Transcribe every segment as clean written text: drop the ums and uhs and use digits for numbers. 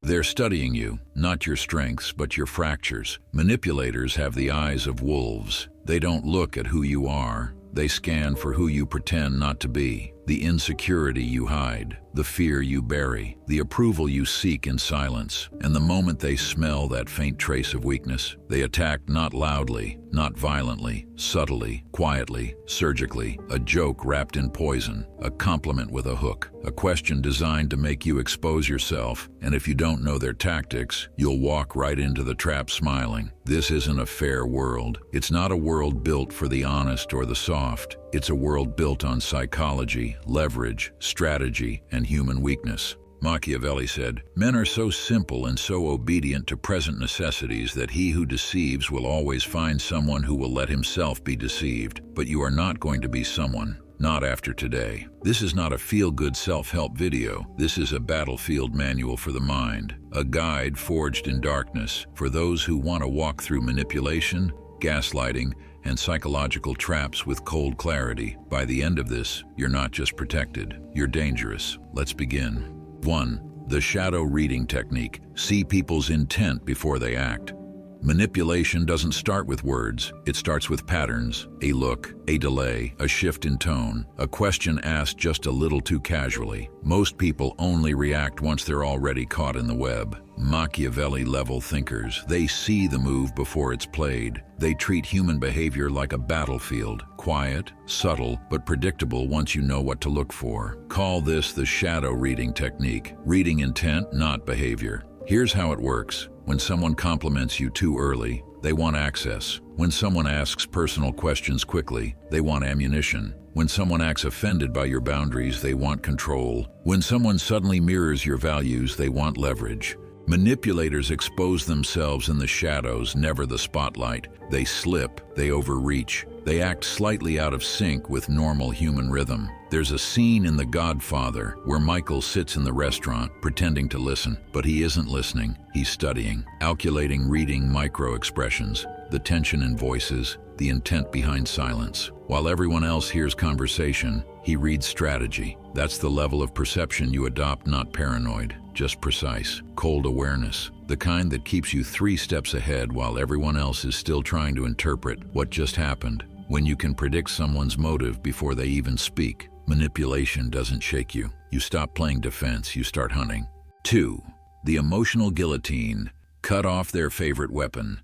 They're studying you, not your strengths, but your fractures. Manipulators have the eyes of wolves. They don't look at who you are. They scan for who you pretend not to be, the insecurity you hide, the fear you bury, the approval you seek in silence. And the moment they smell that faint trace of weakness, they attack not loudly, not violently, subtly, quietly, surgically, a joke wrapped in poison, a compliment with a hook, a question designed to make you expose yourself, and if you don't know their tactics, you'll walk right into the trap smiling. This isn't a fair world. It's not a world built for the honest or the soft. It's a world built on psychology, leverage, strategy, and human weakness. Machiavelli said, "Men are so simple and so obedient to present necessities that he who deceives will always find someone who will let himself be deceived. But you are not going to be someone. Not after today." This is not a feel-good self-help video. This is a battlefield manual for the mind, a guide forged in darkness for those who want to walk through manipulation, gaslighting, and psychological traps with cold clarity. By the end of this, you're not just protected, you're dangerous. Let's begin. 1. The shadow reading technique. See people's intent before they act. Manipulation doesn't start with words. It starts with patterns, a look, a delay, a shift in tone, a question asked just a little too casually. Most people only react once they're already caught in the web. Machiavelli-level thinkers, they see the move before it's played. They treat human behavior like a battlefield, quiet, subtle, but predictable once you know what to look for. Call this the shadow reading technique. Reading intent, not behavior. Here's how it works. When someone compliments you too early, they want access. When someone asks personal questions quickly, they want ammunition. When someone acts offended by your boundaries, they want control. When someone suddenly mirrors your values, they want leverage. Manipulators expose themselves in the shadows, never the spotlight. They slip, they overreach, they act slightly out of sync with normal human rhythm. There's a scene in The Godfather where Michael sits in the restaurant pretending to listen, but he isn't listening, he's studying, calculating, reading micro-expressions, the tension in voices, the intent behind silence. While everyone else hears conversation, he reads strategy. That's the level of perception you adopt, not paranoid, just precise, cold awareness, the kind that keeps you 3 steps ahead while everyone else is still trying to interpret what just happened. When you can predict someone's motive before they even speak, manipulation doesn't shake you. You stop playing defense, you start hunting. 2. The emotional guillotine. Cut off their favorite weapon.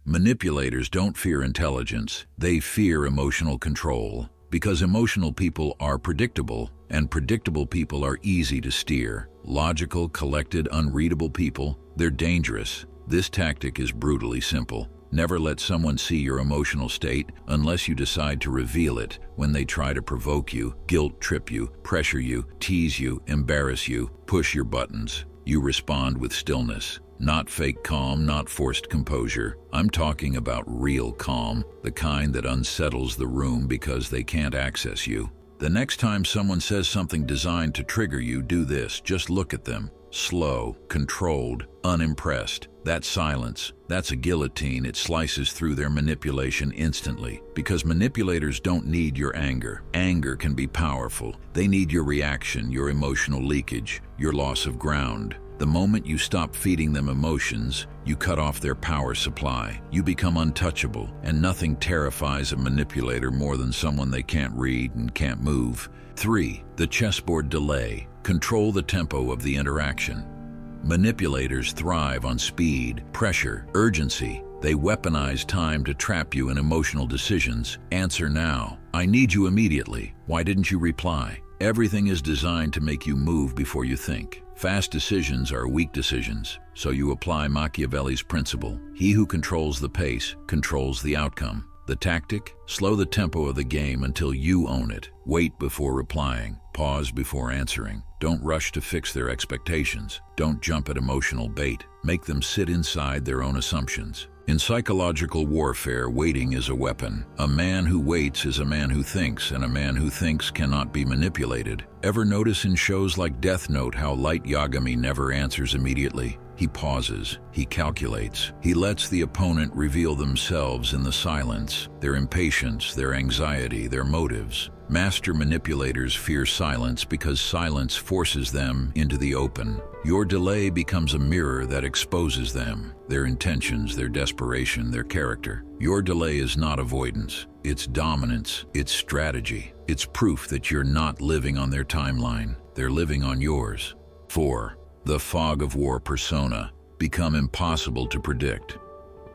Manipulators don't fear intelligence, they fear emotional control. Because emotional people are predictable, and predictable people are easy to steer. Logical, collected, unreadable people, they're dangerous. This tactic is brutally simple. Never let someone see your emotional state unless you decide to reveal it. When they try to provoke you, guilt trip you, pressure you, tease you, embarrass you, push your buttons, you respond with stillness. Not fake calm, not forced composure. I'm talking about real calm, the kind that unsettles the room because they can't access you. The next time someone says something designed to trigger you, do this. Just look at them. Slow, controlled, unimpressed. That silence, that's a guillotine. It slices through their manipulation instantly. Because manipulators don't need your anger. Anger can be powerful. They need your reaction, your emotional leakage, your loss of ground. The moment you stop feeding them emotions, you cut off their power supply. You become untouchable, and nothing terrifies a manipulator more than someone they can't read and can't move. 3. The chessboard delay. Control the tempo of the interaction. Manipulators thrive on speed, pressure, urgency. They weaponize time to trap you in emotional decisions. Answer now. I need you immediately. Why didn't you reply? Everything is designed to make you move before you think. Fast decisions are weak decisions, so you apply Machiavelli's principle. He who controls the pace controls the outcome. The tactic? Slow the tempo of the game until you own it. Wait before replying. Pause before answering. Don't rush to fix their expectations. Don't jump at emotional bait. Make them sit inside their own assumptions. In psychological warfare, waiting is a weapon. A man who waits is a man who thinks, and a man who thinks cannot be manipulated. Ever notice in shows like Death Note how Light Yagami never answers immediately? He pauses, he calculates, he lets the opponent reveal themselves in the silence, their impatience, their anxiety, their motives. Master manipulators fear silence because silence forces them into the open. Your delay becomes a mirror that exposes them, their intentions, their desperation, their character. Your delay is not avoidance. It's dominance, it's strategy. It's proof that you're not living on their timeline. They're living on yours. 4. The fog of war persona become impossible to predict.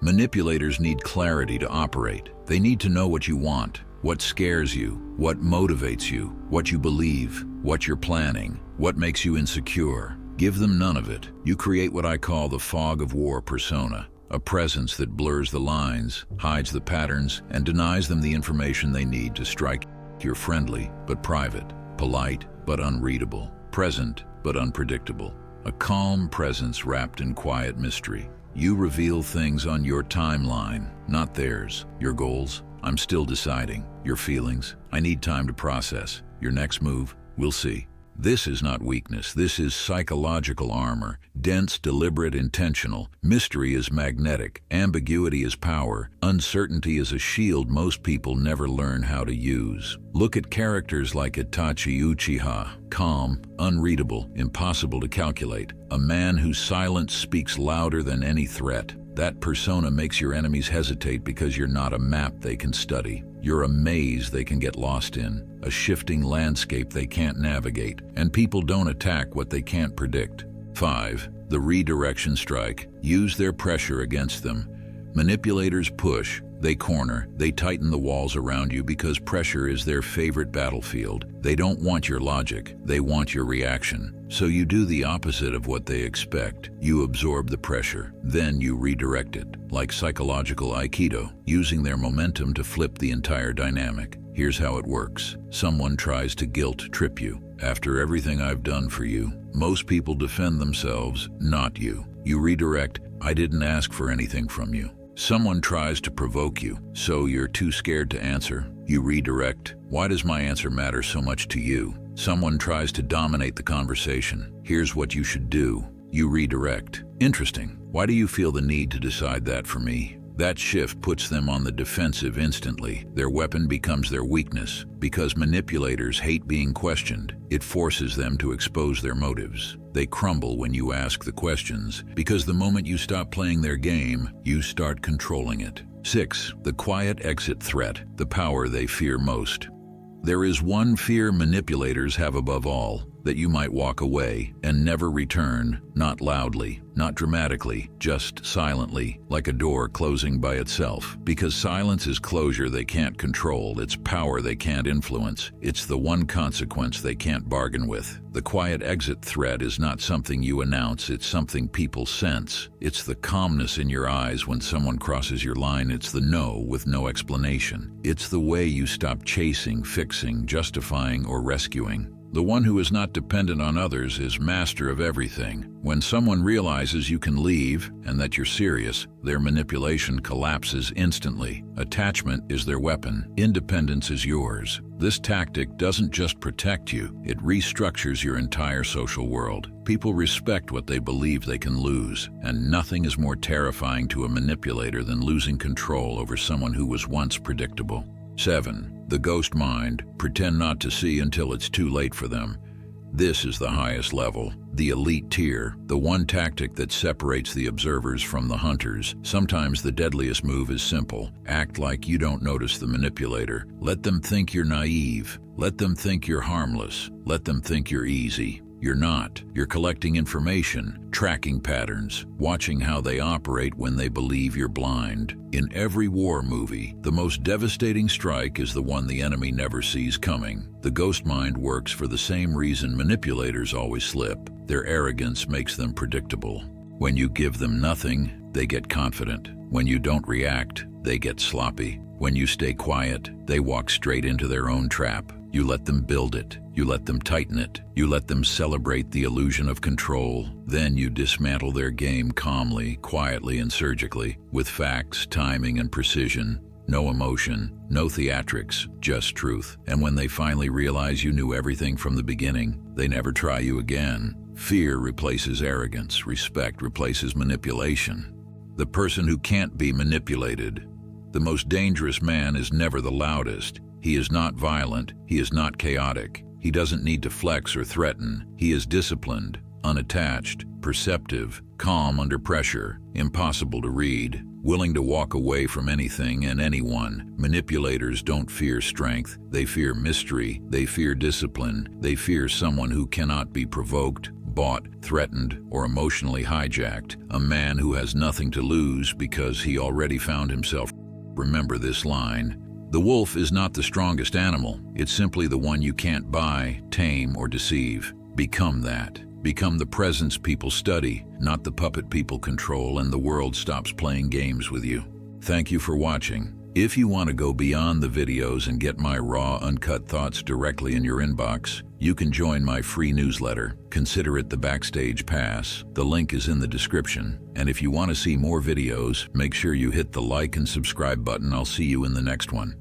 Manipulators need clarity to operate. They need to know what you want, what scares you, what motivates you, what you believe, what you're planning, what makes you insecure. Give them none of it. You create what I call the fog of war persona, a presence that blurs the lines, hides the patterns, and denies them the information they need to strike. You're friendly but private, polite but unreadable, present but unpredictable. A calm presence wrapped in quiet mystery. You reveal things on your timeline, not theirs. Your goals, I'm still deciding. Your feelings, I need time to process. Your next move, we'll see. This is not weakness, this is psychological armor. Dense, deliberate, intentional. Mystery is magnetic. Ambiguity is power. Uncertainty is a shield most people never learn how to use. Look at characters like Itachi Uchiha. Calm, unreadable, impossible to calculate. A man whose silence speaks louder than any threat. That persona makes your enemies hesitate because you're not a map they can study. You're a maze they can get lost in, a shifting landscape they can't navigate, and people don't attack what they can't predict. 5. The redirection strike. Use their pressure against them. Manipulators push, they corner, they tighten the walls around you because pressure is their favorite battlefield. They don't want your logic, they want your reaction. So you do the opposite of what they expect. You absorb the pressure, then you redirect it, like psychological Aikido, using their momentum to flip the entire dynamic. Here's how it works. Someone tries to guilt trip you. After everything I've done for you, most people defend themselves, not you. You redirect, I didn't ask for anything from you. Someone tries to provoke you, so you're too scared to answer. You redirect, why does my answer matter so much to you? Someone tries to dominate the conversation. Here's what you should do. You redirect. Interesting. Why do you feel the need to decide that for me? That shift puts them on the defensive instantly. Their weapon becomes their weakness. Because manipulators hate being questioned, it forces them to expose their motives. They crumble when you ask the questions, because the moment you stop playing their game, you start controlling it. 6. The quiet exit threat, the power they fear most. There is one fear manipulators have above all, that you might walk away and never return, not loudly, not dramatically, just silently, like a door closing by itself. Because silence is closure they can't control, it's power they can't influence, it's the one consequence they can't bargain with. The quiet exit threat is not something you announce, it's something people sense. It's the calmness in your eyes when someone crosses your line, it's the no with no explanation. It's the way you stop chasing, fixing, justifying, or rescuing. The one who is not dependent on others is master of everything. When someone realizes you can leave and that you're serious, their manipulation collapses instantly. Attachment is their weapon. Independence is yours. This tactic doesn't just protect you, it restructures your entire social world. People respect what they believe they can lose, and nothing is more terrifying to a manipulator than losing control over someone who was once predictable. 7. The ghost mind. Pretend not to see until it's too late for them. This is the highest level, the elite tier, the one tactic that separates the observers from the hunters. Sometimes the deadliest move is simple. Act like you don't notice the manipulator. Let them think you're naive. Let them think you're harmless. Let them think you're easy. You're not. You're collecting information, tracking patterns, watching how they operate when they believe you're blind. In every war movie, the most devastating strike is the one the enemy never sees coming. The ghost mind works for the same reason manipulators always slip. Their arrogance makes them predictable. When you give them nothing, they get confident. When you don't react, they get sloppy. When you stay quiet, they walk straight into their own trap. You let them build it. You let them tighten it. You let them celebrate the illusion of control. Then you dismantle their game calmly, quietly, and surgically, with facts, timing, and precision. No emotion, no theatrics, just truth. And when they finally realize you knew everything from the beginning, they never try you again. Fear replaces arrogance. Respect replaces manipulation. The person who can't be manipulated. The most dangerous man is never the loudest. He is not violent. He is not chaotic. He doesn't need to flex or threaten. He is disciplined, unattached, perceptive, calm under pressure, impossible to read, willing to walk away from anything and anyone. Manipulators don't fear strength. They fear mystery. They fear discipline. They fear someone who cannot be provoked, bought, threatened, or emotionally hijacked. A man who has nothing to lose because he already found himself. Remember this line. The wolf is not the strongest animal. It's simply the one you can't buy, tame, or deceive. Become that. Become the presence people study, not the puppet people control, and the world stops playing games with you. Thank you for watching. If you want to go beyond the videos and get my raw, uncut thoughts directly in your inbox, you can join my free newsletter. Consider it the Backstage Pass. The link is in the description. And if you want to see more videos, make sure you hit the like and subscribe button. I'll see you in the next one.